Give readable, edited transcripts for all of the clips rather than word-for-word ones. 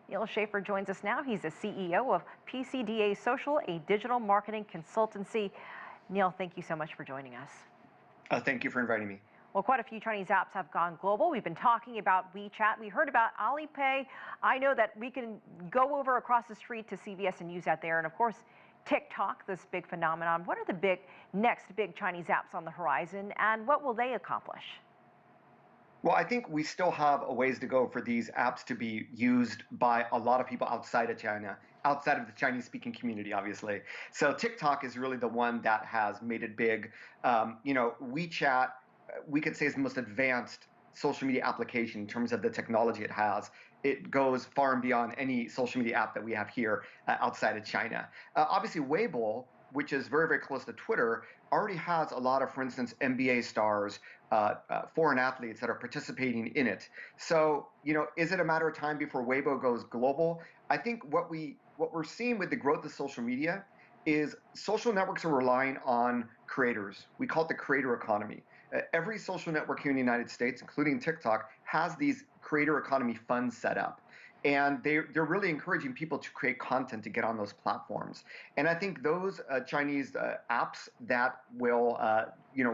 Neil Schaefer joins us now. He's the CEO of PCDA Social, a digital marketing consultancy. Neil, thank you so much for joining us. Thank you for inviting me. Well, quite a few Chinese apps have gone global. We've been talking about WeChat. We heard about Alipay. I know that we can go over across the street to CVS and use that there. And of course, TikTok, this big phenomenon. What are the next big Chinese apps on the horizon, and what will they accomplish? Well, I think we still have a ways to go for these apps to be used by a lot of people outside of China, outside of the Chinese-speaking community, obviously. So TikTok is really the one that has made it big. WeChat, we could say, is the most advanced social media application in terms of the technology it has. It goes far and beyond any social media app that we have here outside of China. Obviously, Weibo, which is very, very close to Twitter, already has a lot of, for instance, NBA stars, foreign athletes that are participating in it. So, is it a matter of time before Weibo goes global? I think what we're seeing with the growth of social media is social networks are relying on creators. We call it the creator economy. Every social network here in the United States, including TikTok, has these creator economy funds set up. And they're really encouraging people to create content to get on those platforms. And I think those Chinese apps that will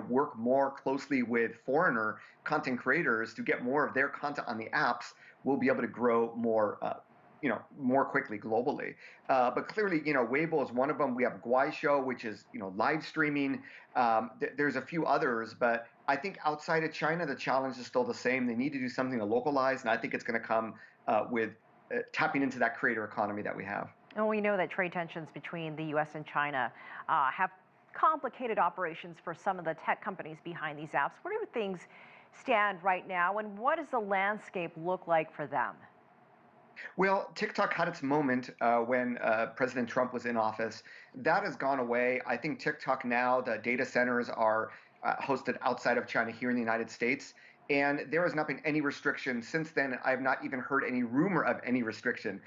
work more closely with foreigner content creators to get more of their content on the apps will be able to grow more quickly globally. But clearly, Weibo is one of them. We have Guaisho, which is, live streaming. There's a few others, but I think outside of China, the challenge is still the same. They need to do something to localize, and I think it's going to come with tapping into that creator economy that we have. And we know that trade tensions between the U.S. and China have complicated operations for some of the tech companies behind these apps. Where do things stand right now, and what does the landscape look like for them? Well, TikTok had its moment when President Trump was in office. That has gone away. I think TikTok now, the data centers are hosted outside of China here in the United States. And there has not been any restriction. Since then, I have not even heard any rumor of any restriction.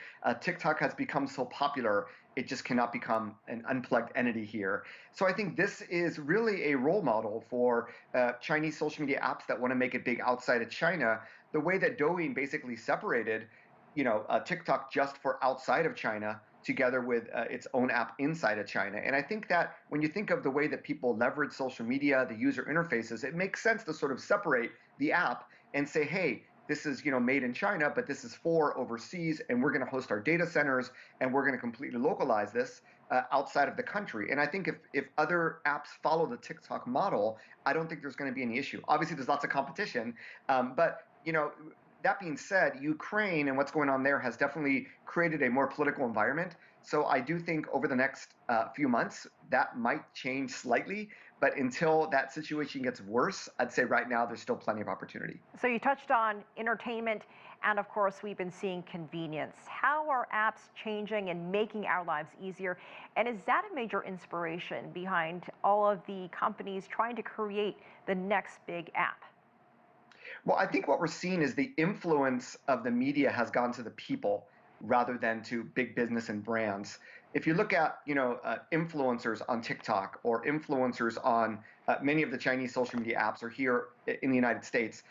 TikTok has become so popular, it just cannot become an unplugged entity here. So I think this is really a role model for Chinese social media apps that want to make it big outside of China. The way that Douyin basically separated TikTok just for outside of China together with its own app inside of China. And I think that when you think of the way that people leverage social media, the user interfaces, it makes sense to sort of separate the app and say, hey, this is made in China, but this is for overseas, and we're going to host our data centers, and we're going to completely localize this outside of the country. And I think if other apps follow the TikTok model, I don't think there's going to be any issue. Obviously, there's lots of competition, but that being said, Ukraine and what's going on there has definitely created a more political environment. So I do think over the next few months, that might change slightly. But until that situation gets worse, I'd say right now there's still plenty of opportunity. So you touched on entertainment, and of course, we've been seeing convenience. How are apps changing and making our lives easier? And is that a major inspiration behind all of the companies trying to create the next big app? Well, I think what we're seeing is the influence of the media has gone to the people rather than to big business and brands. If you look at, influencers on TikTok or influencers on many of the Chinese social media apps or here in the United States,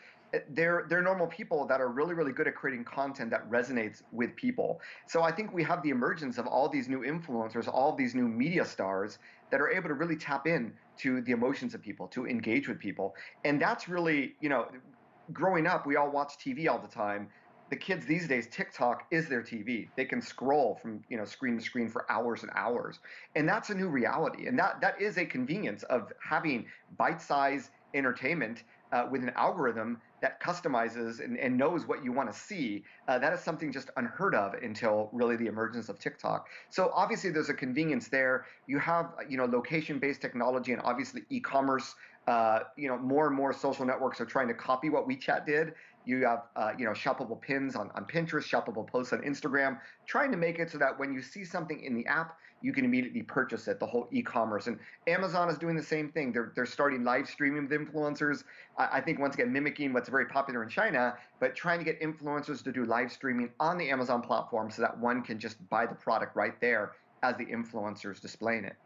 they're normal people that are really, really good at creating content that resonates with people. So I think we have the emergence of all these new influencers, all these new media stars that are able to really tap in to the emotions of people, to engage with people. And that's really, growing up, we all watch TV all the time. The kids these days, TikTok is their TV. They can scroll from screen to screen for hours and hours. And that's a new reality. And that is a convenience of having bite-sized entertainment with an algorithm that customizes and knows what you want to see. That is something just unheard of until really the emergence of TikTok. So obviously there's a convenience there. You have location-based technology and obviously e-commerce. More and more social networks are trying to copy what WeChat did. You have, shoppable pins on Pinterest, shoppable posts on Instagram, trying to make it so that when you see something in the app, you can immediately purchase it, the whole e-commerce. And Amazon is doing the same thing. They're starting live streaming with influencers. I think, once again, mimicking what's very popular in China, but trying to get influencers to do live streaming on the Amazon platform so that one can just buy the product right there as the influencer is displaying it.